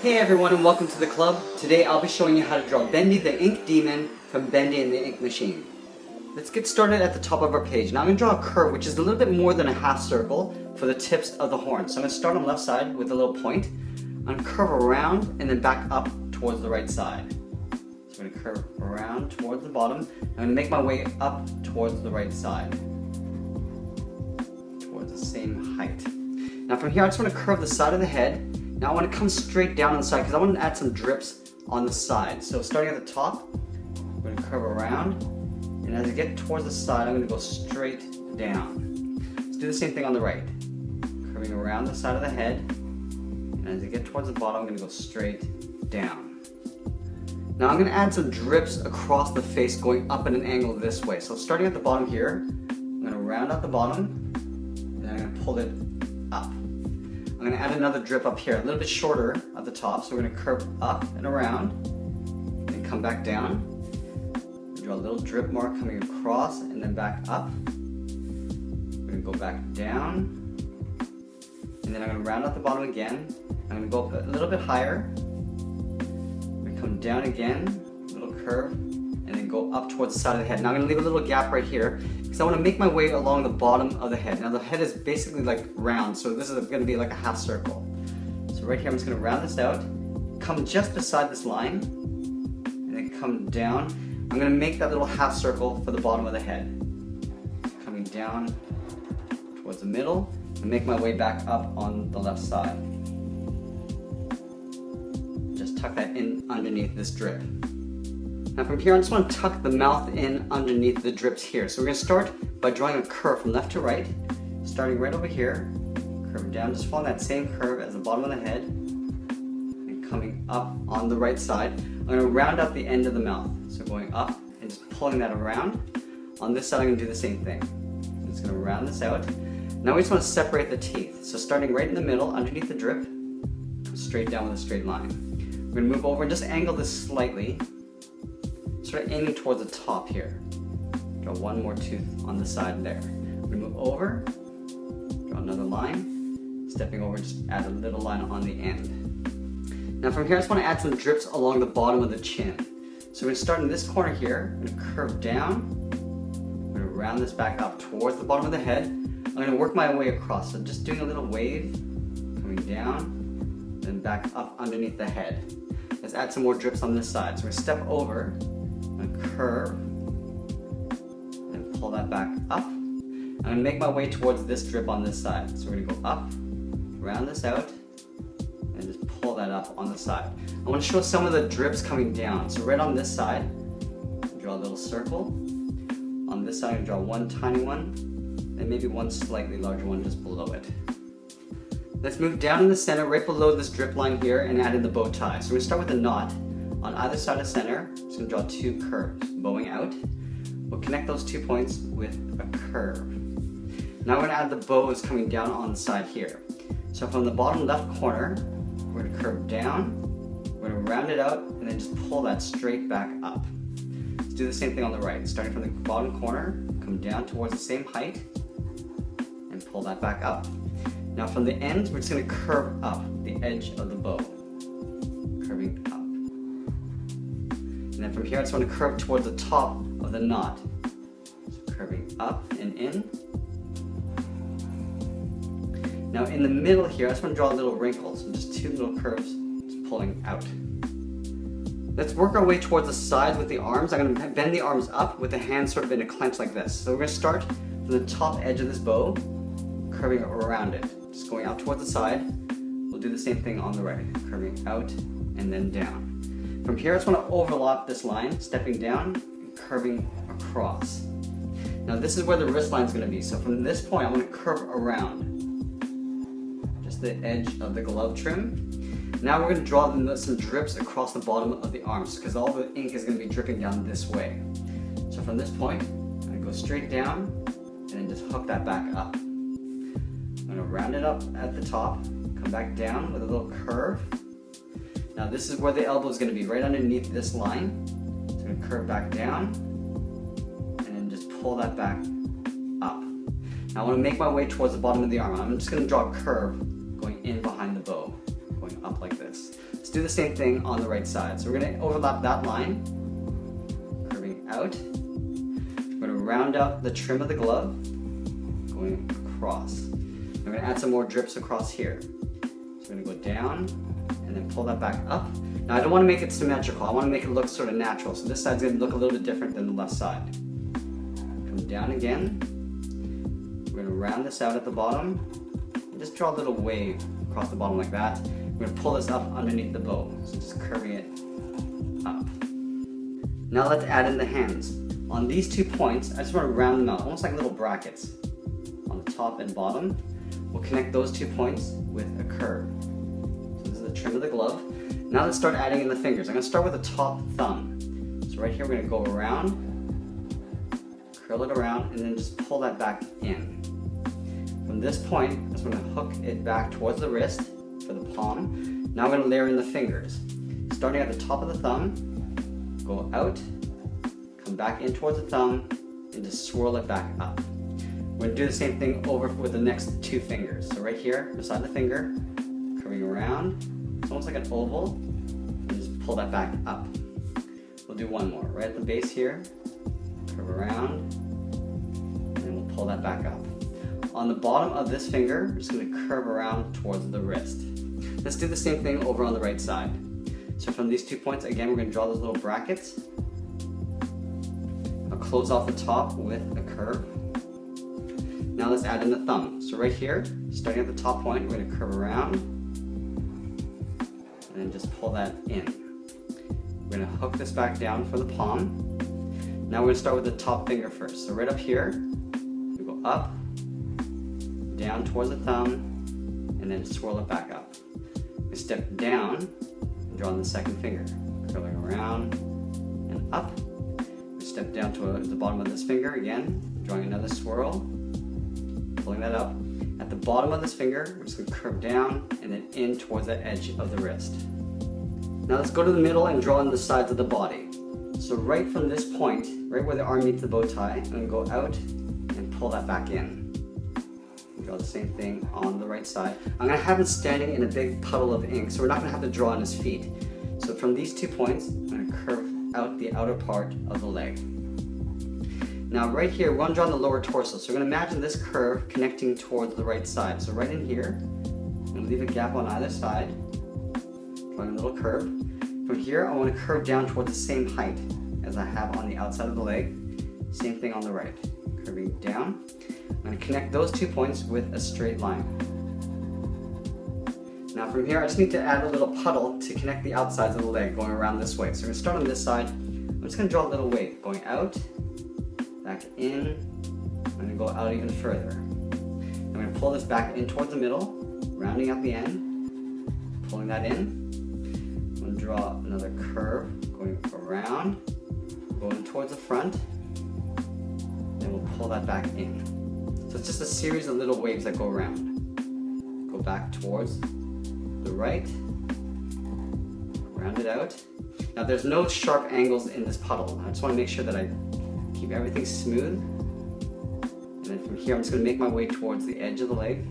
Hey everyone and welcome to the club. Today I'll be showing you how to draw Bendy the Ink Demon from Bendy and the Ink Machine. Let's get started at the top of our page. Now I'm going to draw a curve which is a little bit more than a half circle for the tips of the horn. So I'm going to start on the left side with a little point. I'm going to curve around and then back up towards the right side. So I'm going to curve around towards the bottom. I'm going to make my way up towards the right side. Towards the same height. Now from here I just want to curve the side of the head. Now I want to come straight down on the side because I want to add some drips on the side. So starting at the top, I'm going to curve around, and as I get towards the side, I'm going to go straight down. Let's do the same thing on the right. Curving around the side of the head, and as I get towards the bottom, I'm going to go straight down. Now I'm going to add some drips across the face going up at an angle this way. So starting at the bottom here, I'm going to round out the bottom, and then I'm going to pull it up. I'm going to add another drip up here, a little bit shorter at the top, so we're going to curve up and around, and come back down. Draw a little drip mark coming across and then back up. We're going to go back down, and then I'm going to round out the bottom again. I'm going to go up a little bit higher. I'm going to come down again, a little curve, and then go up towards the side of the head. Now I'm going to leave a little gap right here because I want to make my way along the bottom of the head. Now the head is basically like round, so this is going to be like a half circle. So right here I'm just going to round this out, come just beside this line, and then come down. I'm going to make that little half circle for the bottom of the head. Coming down towards the middle, and make my way back up on the left side. Just tuck that in underneath this drip. Now from here, I just want to tuck the mouth in underneath the drips here. So we're going to start by drawing a curve from left to right, starting right over here, curve down, just following that same curve as the bottom of the head, and coming up on the right side. I'm going to round out the end of the mouth. So going up and just pulling that around. On this side, I'm going to do the same thing. I'm just going to round this out. Now we just want to separate the teeth. So starting right in the middle, underneath the drip, come straight down with a straight line. We're going to move over and just angle this slightly. Start aiming towards the top here. Draw one more tooth on the side there. We're going to move over, draw another line, stepping over, just add a little line on the end. Now from here, I just want to add some drips along the bottom of the chin. So we're going to start in this corner here. I'm going to curve down. I'm going to round this back up towards the bottom of the head. I'm going to work my way across. So just doing a little wave, coming down, then back up underneath the head. Let's add some more drips on this side. So we're going to step over, I'm going to curve, and pull that back up. I'm going to make my way towards this drip on this side. So we're going to go up, round this out, and just pull that up on the side. I want to show some of the drips coming down. So right on this side, draw a little circle. On this side, draw one tiny one, and maybe one slightly larger one just below it. Let's move down in the center, right below this drip line here, and add in the bow tie. So we're going to start with a knot. On either side of center, I'm just going to draw two curves, bowing out. We'll connect those 2 points with a curve. Now we're going to add the bows coming down on the side here. So from the bottom left corner, we're going to curve down, we're going to round it out, and then just pull that straight back up. Let's do the same thing on the right. Starting from the bottom corner, come down towards the same height, and pull that back up. Now from the ends, we're just going to curve up the edge of the bow, curving up. And then from here, I just want to curve towards the top of the knot. So curving up and in. Now in the middle here, I just want to draw little wrinkles, and just two little curves, just pulling out. Let's work our way towards the sides with the arms. I'm going to bend the arms up with the hands sort of in a clench like this. So we're going to start from the top edge of this bow, curving around it, just going out towards the side. We'll do the same thing on the right, curving out and then down. From here, I just want to overlap this line, stepping down and curving across. Now this is where the wrist line is going to be. So from this point, I'm going to curve around, just the edge of the glove trim. Now we're going to draw some drips across the bottom of the arms because all the ink is going to be dripping down this way. So from this point, I'm going to go straight down and then just hook that back up. I'm going to round it up at the top, come back down with a little curve. Now this is where the elbow is going to be, right underneath this line. So I'm going to curve back down and then just pull that back up. Now I want to make my way towards the bottom of the arm. I'm just going to draw a curve going in behind the bow. going up like this. Let's do the same thing on the right side. So we're going to overlap that line, curving out. We're going to round out the trim of the glove, going across. We're going to add some more drips across here. So we're going to go down and then pull that back up. Now I don't want to make it symmetrical, I want to make it look sort of natural. So this side's going to look a little bit different than the left side. Come down again. We're going to round this out at the bottom. And just draw a little wave across the bottom like that. We're going to pull this up underneath the bow. So just curving it up. Now let's add in the hands. On these 2 points, I just want to round them out, almost like little brackets on the top and bottom. We'll connect those 2 points with a curve. So this is the trim of the glove. Now let's start adding in the fingers. I'm going to start with the top thumb. So right here we're going to go around, curl it around, and then just pull that back in. From this point, I'm just going to hook it back towards the wrist for the palm. Now we're going to layer in the fingers. Starting at the top of the thumb, go out, come back in towards the thumb, and just swirl it back up. We're going to do the same thing over with the next 2 fingers. So right here, beside the finger, curving around, it's almost like an oval, and just pull that back up. We'll do one more, right at the base here, curve around, and then we'll pull that back up. On the bottom of this finger, we're just going to curve around towards the wrist. Let's do the same thing over on the right side. So from these 2 points, again, we're going to draw those little brackets. I'll close off the top with a curve. Now let's add in the thumb. So right here, starting at the top point, we're going to curve around and then just pull that in. We're going to hook this back down for the palm. Now we're going to start with the top finger first. So right up here, we go up, down towards the thumb, and then swirl it back up. We step down and draw on the second finger, curling around and up. We step down to the bottom of this finger again, drawing another swirl, pulling that up. At the bottom of this finger, we're just going to curve down and then in towards the edge of the wrist. Now let's go to the middle and draw on the sides of the body. So right from this point, right where the arm meets the bow tie, I'm going to go out and pull that back in. Draw the same thing on the right side. I'm going to have him standing in a big puddle of ink, so we're not going to have to draw on his feet. So from these 2 points, I'm going to curve out the outer part of the leg. Now right here, we're going to draw on the lower torso. So we're going to imagine this curve connecting towards the right side. So right in here, I'm going to leave a gap on either side, drawing a little curve. From here, I want to curve down towards the same height as I have on the outside of the leg. Same thing on the right, curving down. I'm going to connect those 2 points with a straight line. Now from here, I just need to add a little puddle to connect the outsides of the leg going around this way. So we're going to start on this side. I'm just going to draw a little wave going out, back in. I'm going to go out even further. I'm going to pull this back in towards the middle, rounding out the end, pulling that in. I'm going to draw another curve going around, going towards the front, and we'll pull that back in. So it's just a series of little waves that go around. Go back towards the right, round it out. Now there's no sharp angles in this puddle. I just want to make sure that I keep everything smooth. And then from here I'm just going to make my way towards the edge of the leg.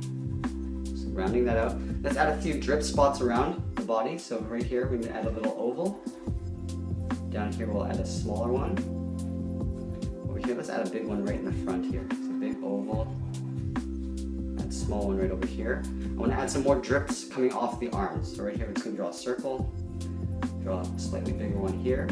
So rounding that out. Let's add a few drip spots around the body. So right here we're going to add a little oval. Down here we'll add a smaller one. Over here let's add a big one right in the front here. So a big oval. Add a small one right over here. I want to add some more drips coming off the arms. So right here we're just going to draw a circle. Draw a slightly bigger one here.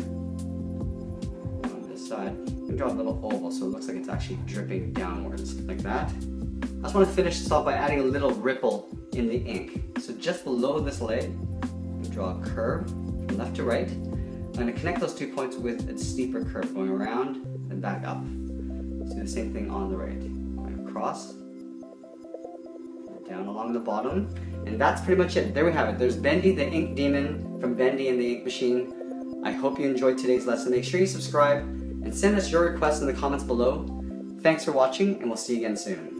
On this side, I'm going to draw a little oval so it looks like it's actually dripping downwards, like that. I just want to finish this off by adding a little ripple in the ink. So just below this leg, I'm going to draw a curve from left to right. I'm going to connect those 2 points with a steeper curve going around and back up. Let's do the same thing on the right. Going across, down along the bottom, and that's pretty much it. There we have it. There's Bendy, the ink demon from Bendy and the Ink Machine. I hope you enjoyed today's lesson. Make sure you subscribe and send us your requests in the comments below. Thanks for watching, and we'll see you again soon.